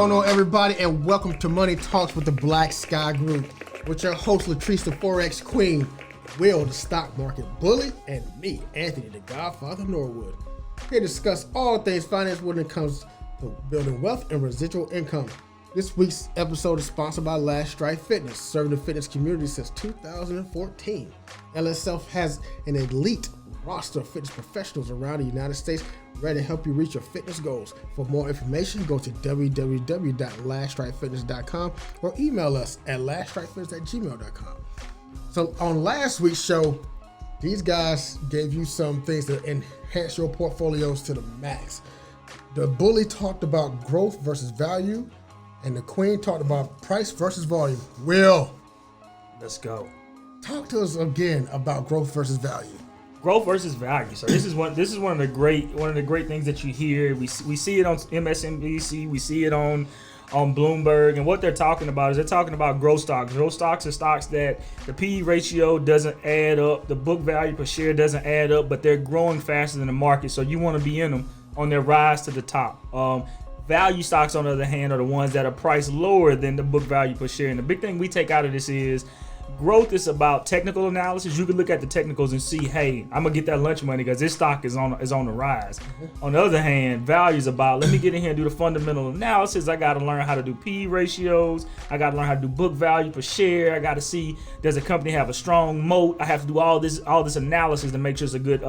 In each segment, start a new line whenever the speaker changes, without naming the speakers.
going on, everybody, and welcome to Money Talks with the Black Sky Group with your host Latrice, the Forex Queen, Will, the Stock Market Bully, and me, Anthony, the Godfather Norwood. Here to discuss all things finance when it comes to building wealth and residual income. This week's episode is sponsored by Last Strike Fitness, serving the fitness community since 2014. LSF has an elite roster of fitness professionals around the United States ready to help you reach your fitness goals. For more information, go to www.laststrikefitness.com or email us at laststrikefitness@gmail.com. So on last week's show, these guys gave you some things to enhance your portfolios to the max. The bully talked about growth versus value, and the queen talked about price versus volume. Will,
let's go.
Talk to us again about growth versus value.
Growth versus value. So this is one of the great things that you hear. We see it on MSNBC. We see it on Bloomberg. And what they're talking about is they're talking about growth stocks. Growth stocks are stocks that the PE ratio doesn't add up, the book value per share doesn't add up, but they're growing faster than the market. So you want to be in them on their rise to the top. Value stocks, on the other hand, are the ones that are priced lower than the book value per share. And the big thing we take out of this is growth is about technical analysis. You can look at the technicals and see, hey, I'm gonna get that lunch money because this stock is on the rise. On the other hand, value is about, let me get in here and do the fundamental analysis. I gotta learn how to do PE ratios. I gotta learn how to do book value per share. I gotta see, does a company have a strong moat? I have to do all this analysis to make sure it's a good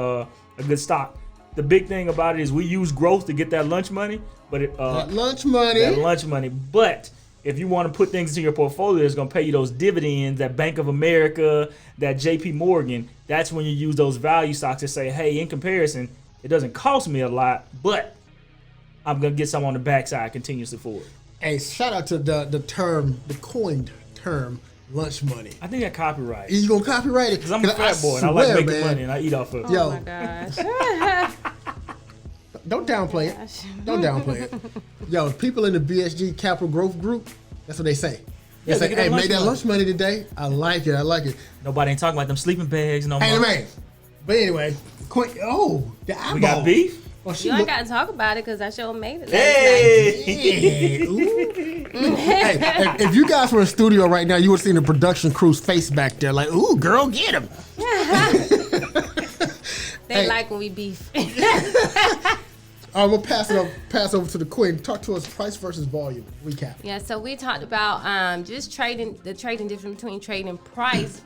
stock. The big thing about it is we use growth to get that lunch money, but
that lunch money.
But if you want to put things into your portfolio that's going to pay you those dividends, that Bank of America, that JP Morgan, that's when you use those value stocks to say, hey, in comparison, it doesn't cost me a lot, but I'm going to get some on the backside continuously forward.
Hey, shout out to the coined term, lunch money.
I think I copyright.
You going to copyright it?
Because I'm a fat boy and I like making money and I eat off of it.
Oh my gosh.
Don't downplay it. Don't downplay it. Yo, people in the BSG Capital Growth Group, that's what they say. They say, hey, make that lunch money today. I like it.
Nobody ain't talking about them sleeping bags no more.
Hey, man. But anyway, the eyeball.
We got beef?
Oh, you ain't got to talk about it because I sure made it last
night. Hey, if you guys were in studio right now, you would have seen the production crew's face back there like, ooh, girl, get him.
They like when we beef.
We'll pass over to the queen. Talk to us price versus volume. Recap.
Yeah, so we talked about just the trading difference between trading price,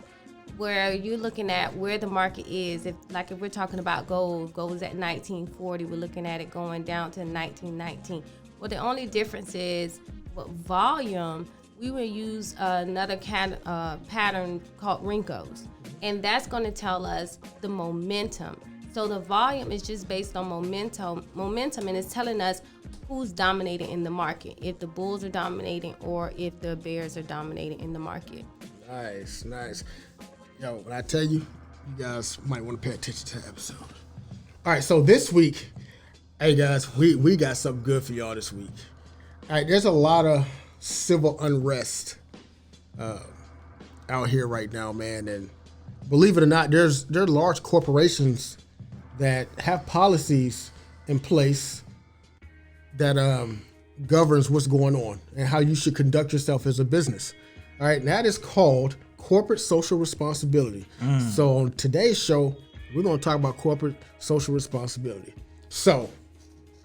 where you're looking at where the market is. If we're talking about gold is at 1940, we're looking at it going down to 1919. Well, the only difference is with volume, we will use another pattern called Rinkos, and that's going to tell us the momentum. So the volume is just based on momentum, and it's telling us who's dominating in the market, if the bulls are dominating or if the bears are dominating in the market.
Nice. Yo, when I tell you, you guys might want to pay attention to the episode. All right, so this week, hey guys, we got something good for y'all this week. All right, there's a lot of civil unrest out here right now, man, and believe it or not, there are large corporations that have policies in place that governs what's going on and how you should conduct yourself as a business. All right, and that is called corporate social responsibility. So on today's show, we're going to talk about corporate social responsibility. So,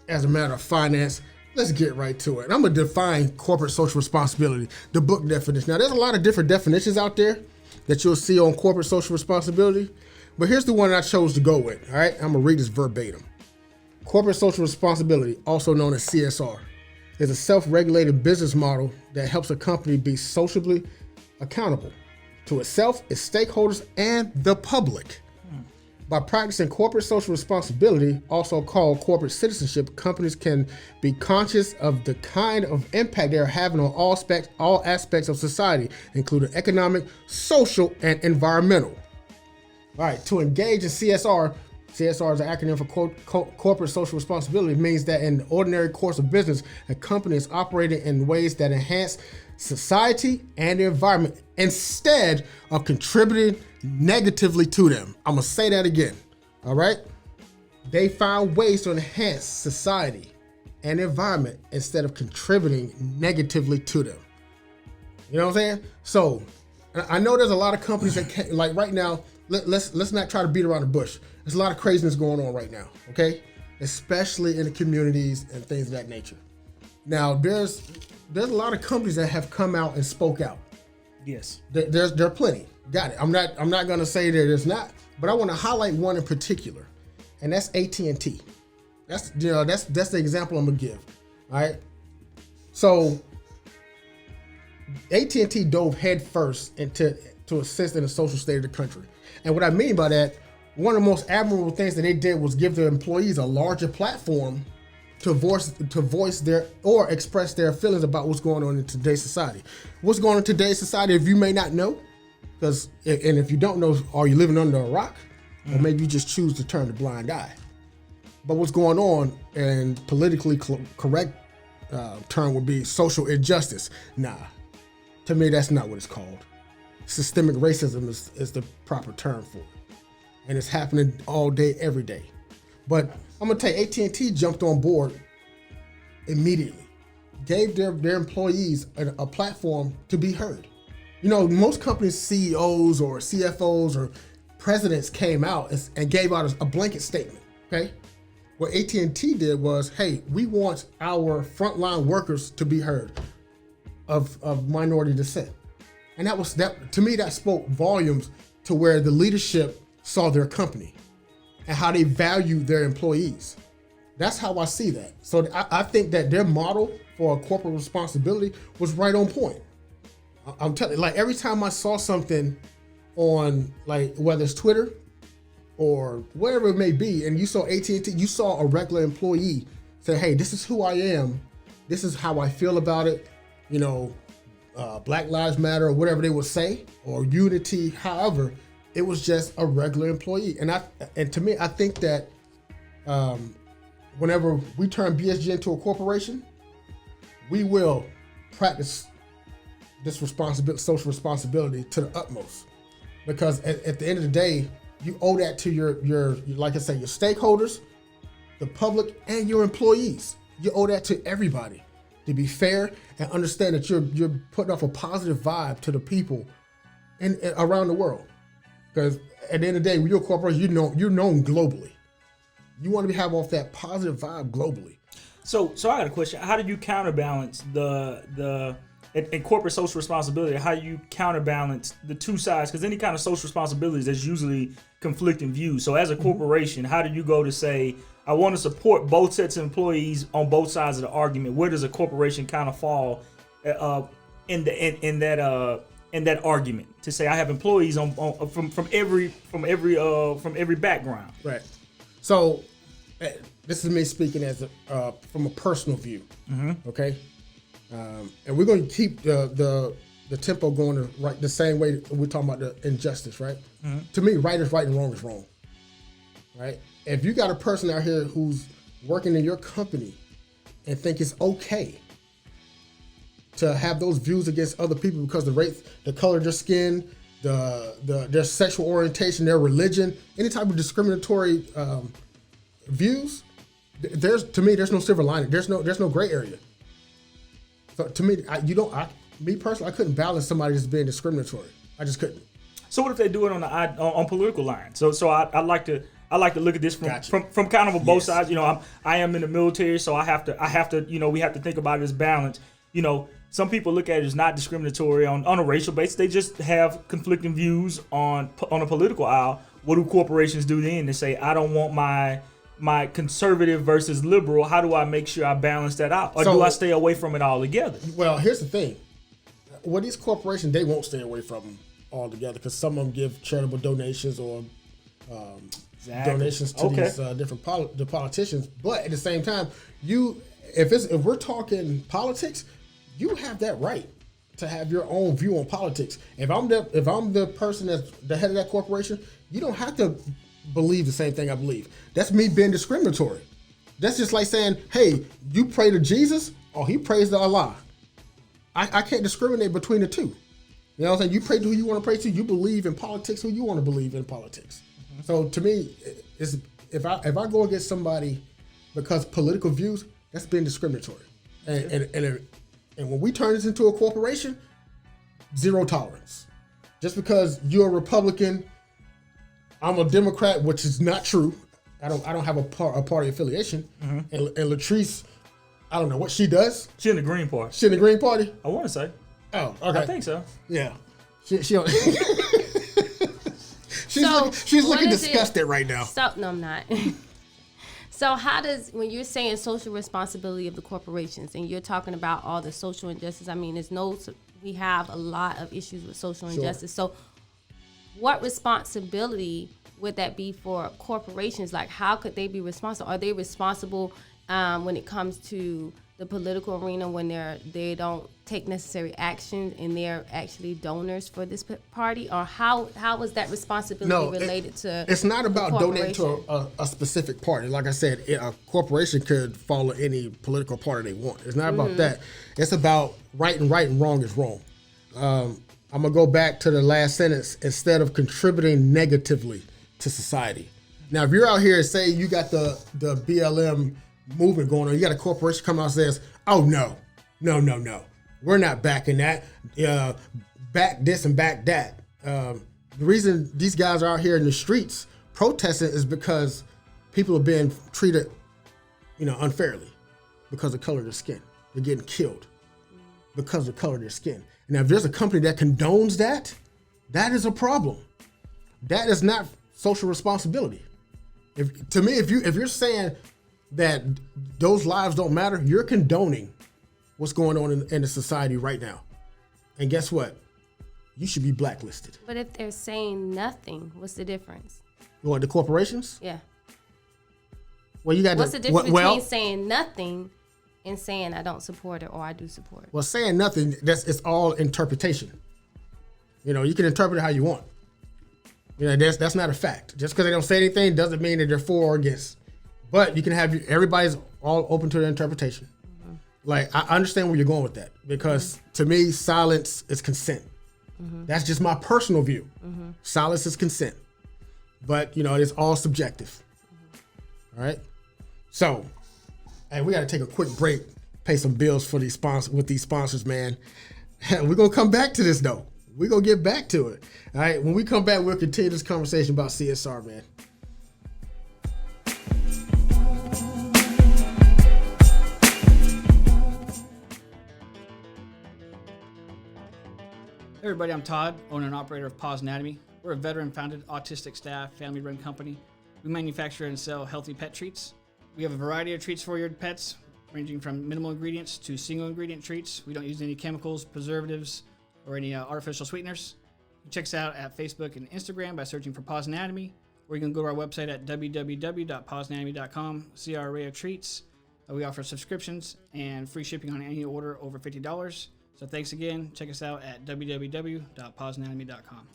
as a matter of finance, let's get right to it. And I'm going to define corporate social responsibility, the book definition. Now, there's a lot of different definitions out there that you'll see on corporate social responsibility, but here's the one I chose to go with, all right? I'm gonna read this verbatim. Corporate social responsibility, also known as CSR, is a self-regulated business model that helps a company be socially accountable to itself, its stakeholders, and the public. By practicing corporate social responsibility, also called corporate citizenship, companies can be conscious of the kind of impact they are having on all aspects of society, including economic, social, and environmental. All right, to engage in CSR is an acronym for corporate social responsibility. It means that in the ordinary course of business, a company is operating in ways that enhance society and the environment instead of contributing negatively to them. I'm gonna say that again. All right, they found ways to enhance society and environment instead of contributing negatively to them. You know what I'm saying? So I know there's a lot of companies that can't, like right now, let's not try to beat around the bush. There's a lot of craziness going on right now, okay? Especially in the communities and things of that nature. Now, there's a lot of companies that have come out and spoke out.
Yes.
There are plenty. Got it. I'm not gonna say that there's not, but I want to highlight one in particular, and that's AT&T. That's the example I'm gonna give. All right. So AT&T dove headfirst to assist in the social state of the country, and what I mean by that, one of the most admirable things that they did was give their employees a larger platform to voice their or express their feelings about what's going on in today's society. What's going on in today's society, if you may not know, and if you don't know, are you living under a rock? Or maybe you just choose to turn a blind eye. But what's going on, and politically correct term would be social injustice. Nah, to me, that's not what it's called. Systemic racism is the proper term for it. And it's happening all day, every day. But I'm gonna tell you, AT&T jumped on board immediately, gave their employees a platform to be heard. You know, most companies' CEOs or CFOs or presidents came out and gave out a blanket statement, okay? What AT&T did was, hey, we want our frontline workers to be heard of minority descent. And that to me, that spoke volumes to where the leadership saw their company and how they value their employees. That's how I see that. So I think that their model for corporate responsibility was right on point. I'm telling you, like every time I saw something on, like whether it's Twitter or whatever it may be, and you saw AT&T, you saw a regular employee say, hey, this is who I am. This is how I feel about it. You know, Black Lives Matter or whatever they would say, or unity, however, it was just a regular employee. And to me, I think that whenever we turn BSG into a corporation, we will practice this social responsibility to the utmost. Because at the end of the day, you owe that to your like I say, your stakeholders, the public, and your employees. You owe that to everybody to be fair and understand that you're putting off a positive vibe to the people and around the world. Because at the end of the day, when you're a corporation, you're known globally. You want to have off that positive vibe globally.
So I got a question. How do you counterbalance in corporate social responsibility? How do you counterbalance the two sides? Because any kind of social responsibilities, there's usually conflicting views. So as a corporation, how do you go to say, I want to support both sets of employees on both sides of the argument? Where does a corporation kind of fall in that argument to say I have employees from every background?
Right. So this is me speaking as from a personal view. Okay. And we're going to keep the tempo going the same way we're talking about the injustice, right? To me, right is right and wrong is wrong, right? If you got a person out here who's working in your company and think it's okay to have those views against other people because of the race, the color of their skin, their sexual orientation, their religion, any type of discriminatory views, to me, there's no silver lining. There's no gray area. So to me, me personally, I couldn't balance somebody that's being discriminatory. I just couldn't.
So what if they do it on political lines? So I like to look at this from kind of both sides. You know, I am in the military, so I have to we have to think about it as balance. You know, some people look at it as not discriminatory on a racial basis. They just have conflicting views on a political aisle. What do corporations do then? They say, I don't want my conservative versus liberal. How do I make sure I balance that out? Or do I stay away from it altogether?
Well, here's the thing. Well, these corporations, they won't stay away from them altogether because some of them give charitable donations or donations to these different the politicians. But at the same time, if we're talking politics, you have that right to have your own view on politics. If I'm the person that's the head of that corporation, you don't have to believe the same thing I believe. That's me being discriminatory. That's just like saying, hey, you pray to Jesus or he prays to Allah. I can't discriminate between the two. You know what I'm saying? You pray to who you want to pray to. You believe in politics who you want to believe in politics. So to me, if I go against somebody because political views, That's being discriminatory. And when we turn this into a corporation, zero tolerance. Just because you're a Republican, I'm a Democrat, which is not true. I don't have a party affiliation. And Latrice, I don't know what she does.
She in the Green Party.
She in the Green Party?
I want to say.
Oh, okay.
I think so.
Yeah. She don't. She's looking disgusted right now.
No, I'm not. So how does, when you're saying social responsibility of the corporations and you're talking about all the social injustice, I mean, we have a lot of issues with social injustice. So what responsibility would that be for corporations? Like, how could they be responsible? Are they responsible when it comes to the political arena when they don't take necessary action and they're actually donors for this party? Or how is that responsibility related to?
It's not about donating to a specific party. Like I said, a corporation could follow any political party they want. It's not about that. It's about right and wrong is wrong. I'm gonna go back to the last sentence. Instead of contributing negatively to society. Now, if you're out here and say you got the BLM movement going on, you got a corporation come out and says, oh no, we're not backing that, back this and back that. The reason these guys are out here in the streets protesting is because people are being treated, unfairly because of the color of their skin. They're getting killed because of the color of their skin. Now, if there's a company that condones that, that is a problem. That is not social responsibility. To me, if you're saying that those lives don't matter, you're condoning what's going on in the society right now. And guess what? You should be blacklisted.
But if they're saying nothing, what's the difference?
You want the corporations?
Yeah.
Well, you got.
What's the difference between saying nothing and saying I don't support it or I do support it?
Well, saying nothing, it's all interpretation. You can interpret it how you want. That's not a fact. Just because they don't say anything doesn't mean that they're for or against. But you can have everybody's all open to their interpretation. Like, I understand where you're going with that because to me, silence is consent. That's just my personal view. Silence is consent. But, it's all subjective. All right? So, hey, we got to take a quick break, pay some bills for these sponsors, man. We're going to come back to this, though. We're going to get back to it. All right? When we come back, we'll continue this conversation about CSR, man.
Hey everybody, I'm Todd, owner and operator of Paws Anatomy. We're a veteran-founded, autistic staff, family-run company. We manufacture and sell healthy pet treats. We have a variety of treats for your pets, ranging from minimal ingredients to single-ingredient treats. We don't use any chemicals, preservatives, or any artificial sweeteners. You can check us out at Facebook and Instagram by searching for Paws Anatomy, or you can go to our website at www.pawsanatomy.com, see our array of treats. We offer subscriptions and free shipping on any order over $50. So thanks again. Check us out at www.pawsanatomy.com.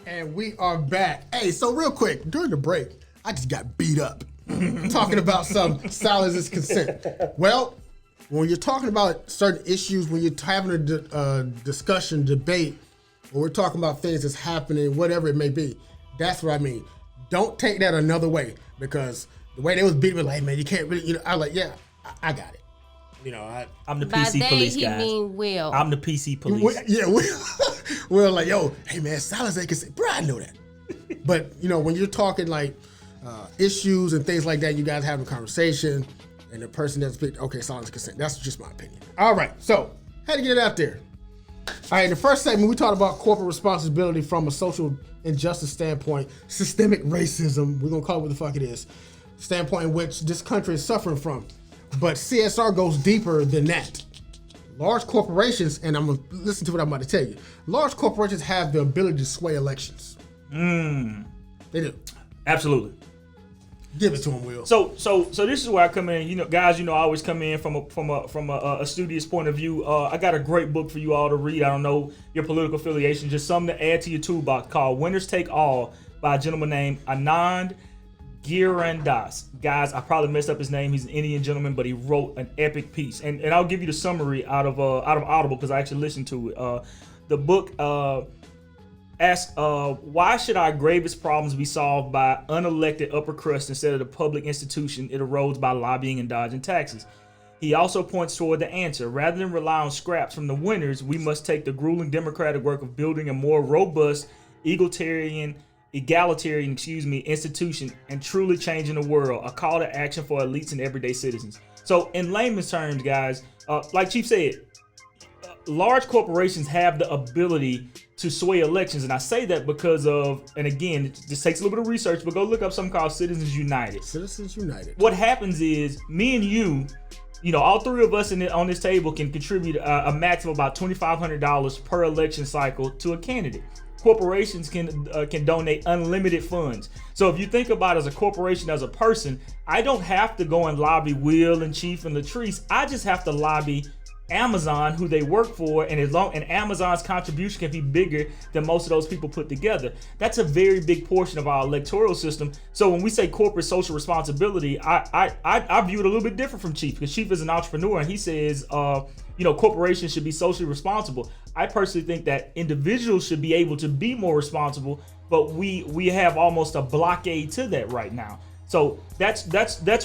And we are back. Hey, so real quick, during the break, I just got beat up talking about some silence is consent. Well, when you're talking about certain issues, when you're having a discussion, debate, or we're talking about things that's happening, whatever it may be, that's what I mean. Don't take that another way, because the way they was beating me, like, man, you can't really, I was like, yeah, I got it.
I'm the PC police guy.
Mean Will.
I'm the PC police.
We're like, yo, hey man, silence ain't consent. Bro, I know that. But when you're talking like issues and things like that, you guys having a conversation, and the person that's okay, silence consent. That's just my opinion. All right, so had to get it out there. All right, in the first segment, we talked about corporate responsibility from a social injustice standpoint, systemic racism. We're gonna call it what the fuck it is. Standpoint in which this country is suffering from. But CSR goes deeper than that. Large corporations, and I'm gonna listen to what I'm about to tell you. Large corporations have the ability to sway elections. They do.
Absolutely.
Give it to him, Will.
So this is where I come in. You know, guys, I always come in from a studious point of view. I got a great book for you all to read. I don't know your political affiliation, just something to add to your toolbox called Winners Take All by a gentleman named Anand Girandas. Guys, I probably messed up his name. He's an Indian gentleman, but he wrote an epic piece. And I'll give you the summary out of Audible because I actually listened to it. The book asks, why should our gravest problems be solved by unelected upper crust instead of the public institution it erodes by lobbying and dodging taxes? He also points toward the answer. Rather than rely on scraps from the winners, we must take the grueling democratic work of building a more robust, egalitarian institution and truly changing the world, a call to action for elites and everyday citizens. So in layman's terms, guys, like Chief said, large corporations have the ability to sway elections. And I say that because of, and again, it just takes a little bit of research, but go look up something called Citizens United.
Citizens United.
What happens is me and you, all three of us on this table can contribute a max of about $2,500 per election cycle to a candidate. Corporations can donate unlimited funds. So if you think about it as a corporation, as a person, I don't have to go and lobby Will and Chief and Latrice. I just have to lobby Amazon, who they work for, and Amazon's contribution can be bigger than most of those people put together. That's a very big portion of our electoral system. So when we say corporate social responsibility, I view it a little bit different from Chief, because Chief is an entrepreneur and he says, corporations should be socially responsible. I personally think that individuals should be able to be more responsible, but we have almost a blockade to that right now. So that's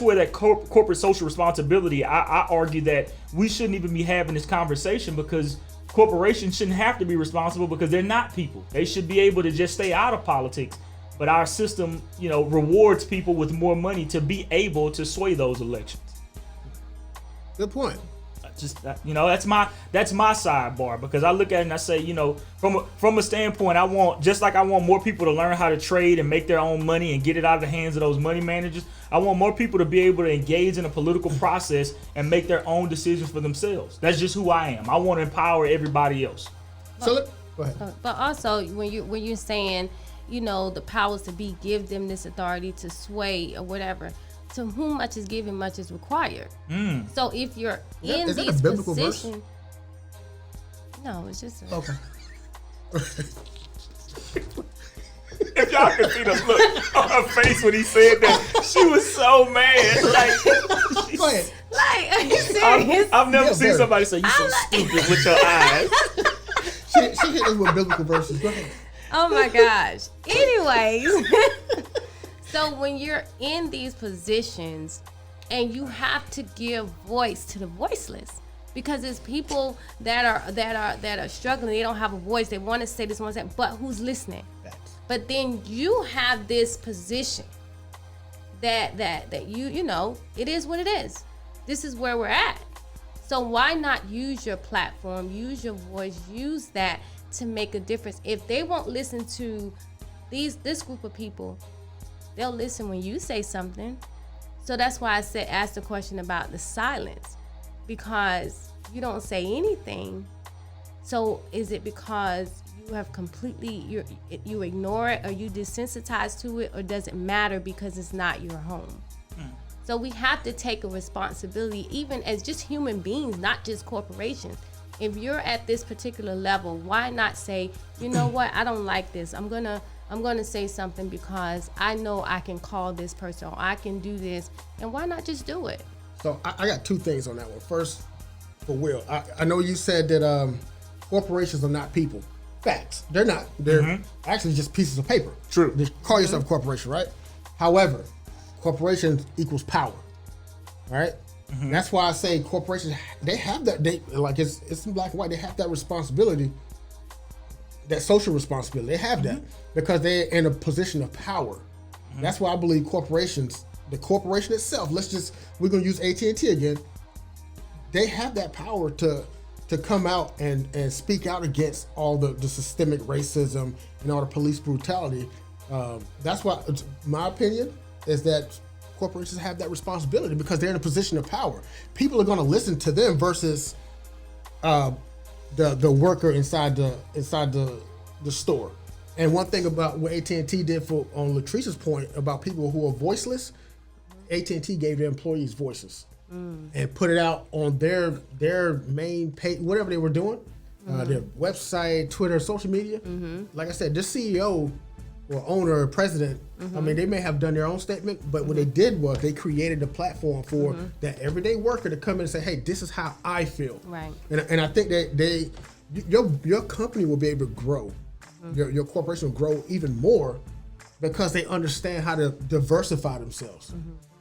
where that corporate social responsibility, I argue that we shouldn't even be having this conversation, because corporations shouldn't have to be responsible because they're not people. They should be able to just stay out of politics. But our system, rewards people with more money to be able to sway those elections.
Good point.
Just that's my sidebar, because I look at it and I say, from a standpoint, I want more people to learn how to trade and make their own money and get it out of the hands of those money managers. I want more people to be able to engage in a political process and make their own decisions for themselves. That's just who I am. I want to empower everybody else.
So go ahead.
But also when you're saying, the powers to be, give them this authority to sway or whatever. To whom much is given, much is required. So if you're in
is that
these
a biblical
positions,
verse?
No, it's just
Okay.
If y'all could see the look on her face when he said that, she was so mad.
Go ahead.
are you serious?
I've never seen somebody say, "You so stupid" with your eyes.
She hit us with biblical verses. Go ahead.
Oh my gosh. Anyways. So when you're in these positions and you have to give voice to the voiceless, because it's people that are struggling, they don't have a voice, they want to say this, want to say, but who's listening? But then you have this position that it is what it is. This is where we're at. So why not use your platform, use your voice, use that to make a difference? If they won't listen to this group of people, they'll listen when you say something. So that's why I asked the question about the silence, because you don't say anything. So is it because you have completely, you ignore it, or you desensitized to it, or does it matter because it's not your home? So we have to take a responsibility, even as just human beings, not just corporations. If you're at this particular level, why not say, you know what, I don't like this. I'm gonna say something because I know I can call this person, or I can do this, and why not just do it?
So I got two things on that one. First, for Will, I know you said that corporations are not people. Facts. They're not. They're actually just pieces of paper.
True.
Just call yourself a corporation, right? However, corporations equals power. All right? That's why I say corporations, they have that, it's in black and white, they have that responsibility, that social responsibility. They have that because they're in a position of power. That's why I believe corporations, the corporation itself, we're going to use AT&T again, they have that power to come out and speak out against all the systemic racism and all the police brutality. That's why, my opinion is that corporations have that responsibility because they're in a position of power. People are going to listen to them versus the worker inside the store. And one thing about what AT&T did on Latrice's point about people who are voiceless, AT&T gave their employees voices and put it out on their main page, whatever they were doing, their website, Twitter, social media. Like I said, this CEO or owner or president, I mean, they may have done their own statement, but what they did was they created a platform for that everyday worker to come in and say, hey, this is how I feel.
Right.
And I think that your company will be able to grow. Your corporation will grow even more because they understand how to diversify themselves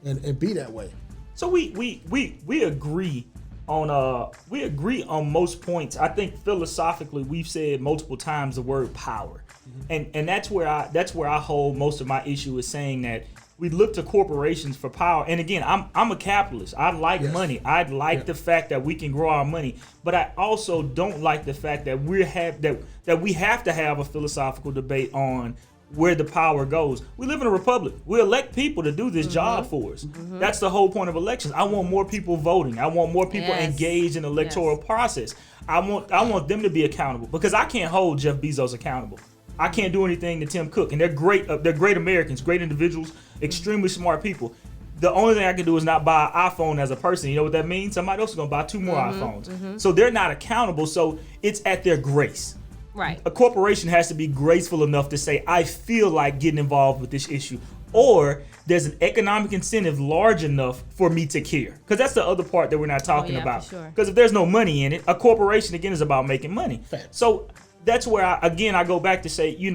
and be that way.
So we agree on most points. I think philosophically we've said multiple times the word power. And that's where I hold most of my issue is saying that we look to corporations for power. And again, I'm a capitalist. I like money. I like the fact that we can grow our money, but I also don't like the fact that we have to have a philosophical debate on where the power goes. We live in a republic. We elect people to do this job for us. That's the whole point of elections. I want more people voting. I want more people engaged in the electoral process. I want them to be accountable because I can't hold Jeff Bezos accountable. I can't do anything to Tim Cook, and they're great Americans, great individuals, extremely smart people. The only thing I can do is not buy an iPhone as a person. You know what that means? Somebody else is going to buy 2 more iPhones. So they're not accountable. So it's at their grace.
Right.
A corporation has to be graceful enough to say, I feel like getting involved with this issue. Or there's an economic incentive large enough for me to care. Because that's the other part that we're not talking about. Because if there's no money in it, a corporation, again, is about making money.
Fact.
So that's where, I go back to say, you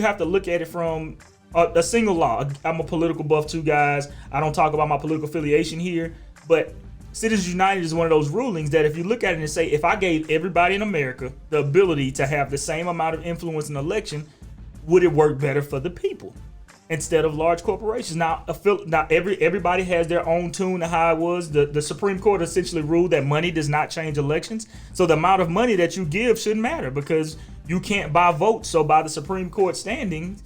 have to look at it from a single law. I'm a political buff too, guys. I don't talk about my political affiliation here. But Citizens United is one of those rulings that if you look at it and say, if I gave everybody in America the ability to have the same amount of influence in an election, would it work better for the people instead of large corporations? Now everybody has their own tune to how it was. The Supreme Court essentially ruled that money does not change elections. So the amount of money that you give shouldn't matter because you can't buy votes. So by the Supreme Court standings,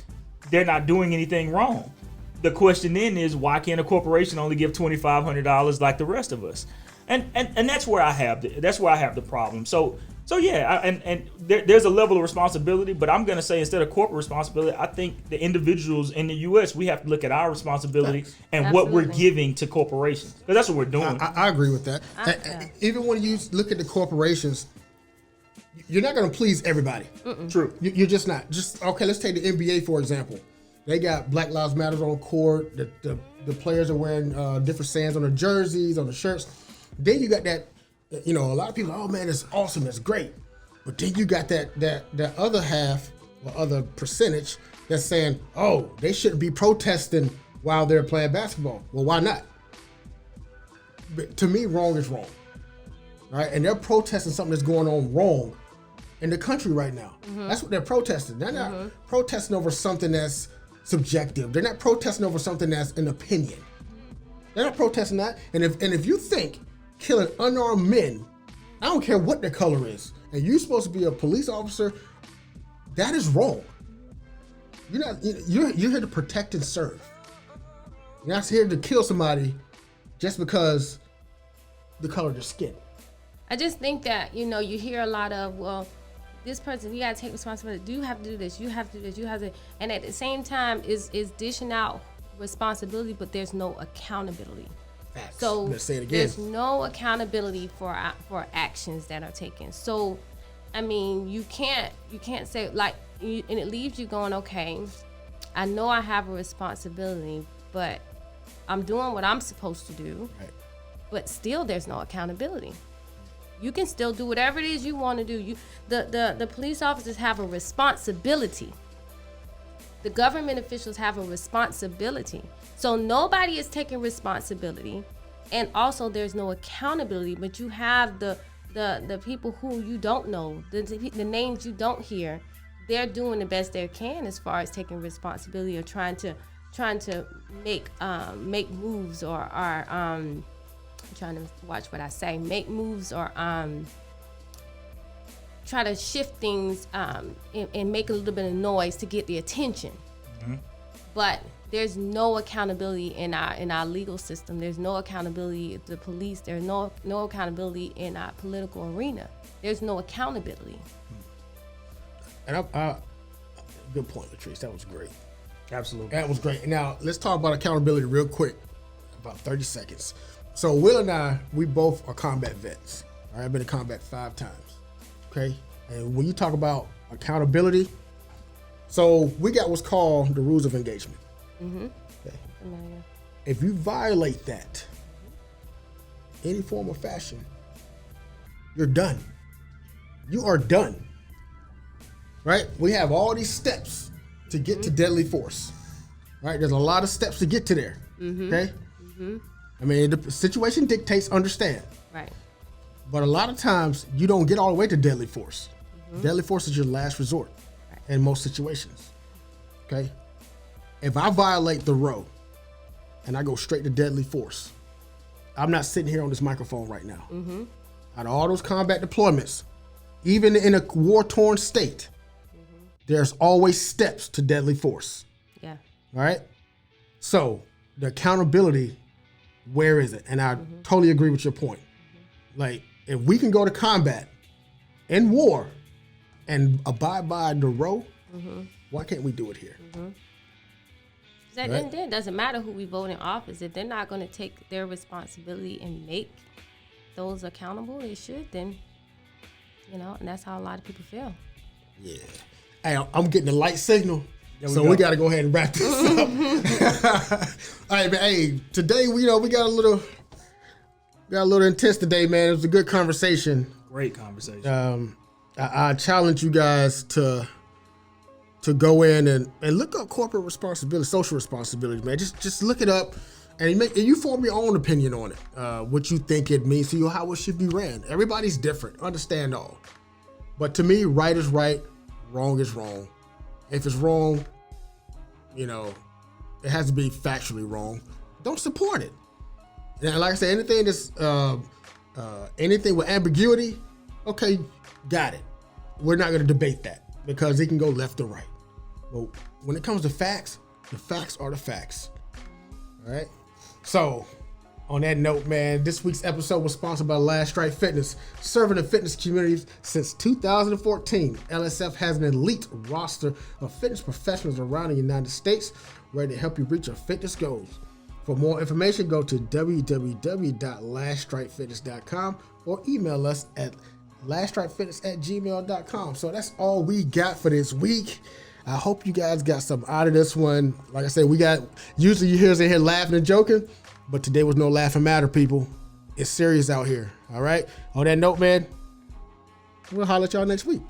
they're not doing anything wrong. The question then is, why can't a corporation only give $2,500 like the rest of us? And that's where I have the problem. So there's a level of responsibility, but I'm going to say instead of corporate responsibility, I think the individuals in the U.S., we have to look at our responsibility and what we're giving to corporations, because that's what we're doing.
I agree with that. Even when you look at the corporations, you're not going to please everybody.
True.
You're just not. Okay, let's take the NBA, for example. They got Black Lives Matter on court. The players are wearing different sayings on their jerseys, on the shirts. Then you got that, a lot of people, oh man, it's awesome, it's great. But then you got that other half or other percentage that's saying, oh, they shouldn't be protesting while they're playing basketball. Well, why not? But to me, wrong is wrong. Right? And they're protesting something that's going on wrong in the country right now. That's what they're protesting. They're not protesting over something that's subjective. They're not protesting over something that's an opinion. They're not protesting that. And if you think killing unarmed men, I don't care what their color is, and you're supposed to be a police officer, that is wrong. You're here to protect and serve. You're not here to kill somebody just because the color of their skin.
I just think that, you hear a lot of, well, this person, you gotta take responsibility. Do you have to do this? You have to do this. You have to, and at the same time, is dishing out responsibility, but there's no accountability.
Facts.
So
Let's say it again.
There's no accountability for actions that are taken. So, I mean, you can't say and it leaves you going, okay, I know I have a responsibility, but I'm doing what I'm supposed to do.
Right.
But still, there's no accountability. You can still do whatever it is you want to do. The police officers have a responsibility. The government officials have a responsibility. So nobody is taking responsibility, and also there's no accountability. But you have the people who you don't know, the names you don't hear. They're doing the best they can as far as taking responsibility or trying to make moves or are trying to watch what I say, make moves or try to shift things and make a little bit of noise to get the attention. But there's no accountability in our legal system. There's no accountability at the police. There's no accountability in our political arena. There's no accountability.
And good point, Latrice. That was great.
Absolutely.
That was great. Now, let's talk about accountability real quick, about 30 seconds. So, Will and I, we both are combat vets. All right, I've been in combat 5 times. Okay? And when you talk about accountability, so we got what's called the rules of engagement.
Mm-hmm.
Okay. If you violate that, any form or fashion, you're done. You are done. Right? We have all these steps to get to deadly force. Right? There's a lot of steps to get to there. Okay? I mean, the situation dictates, understand.
Right.
But a lot of times you don't get all the way to deadly force. Deadly force is your last resort in most situations. Okay? If I violate the row and I go straight to deadly force, I'm not sitting here on this microphone right now. Out of all those combat deployments, even in a war-torn state, there's always steps to deadly force.
Yeah.
All right? So the accountability, where is it? And I totally agree with your point. Like, if we can go to combat in war and abide by the row, why can't we do it here?
At the end of the day, it doesn't matter who we vote in office. If they're not going to take their responsibility and make those accountable, they should, then, and that's how a lot of people feel.
Yeah. Hey, I'm getting the light signal, so
go.
we got to go ahead and wrap this up. All right, man. Hey, today we got a little intense today, man. It was a good conversation.
Great conversation.
I challenge you guys to go in and look up corporate responsibility, social responsibility, man. Just look it up and you form your own opinion on it. What you think it means to you, how it should be ran. Everybody's different. Understand all. But to me, right is right, wrong is wrong. If it's wrong, it has to be factually wrong. Don't support it. And like I said, anything that's anything with ambiguity, okay, got it. We're not going to debate that because it can go left or right. But when it comes to facts, the facts are the facts. All right. So, on that note, man, this week's episode was sponsored by Last Strike Fitness. Serving the fitness community since 2014, LSF has an elite roster of fitness professionals around the United States ready to help you reach your fitness goals. For more information, go to www.laststrikefitness.com or email us at laststrikefitness@gmail.com. So that's all we got for this week. I hope you guys got something out of this one. Like I said, usually you hear us in here laughing and joking, but today was no laughing matter, people. It's serious out here. All right. On that note, man, we'll holler at y'all next week.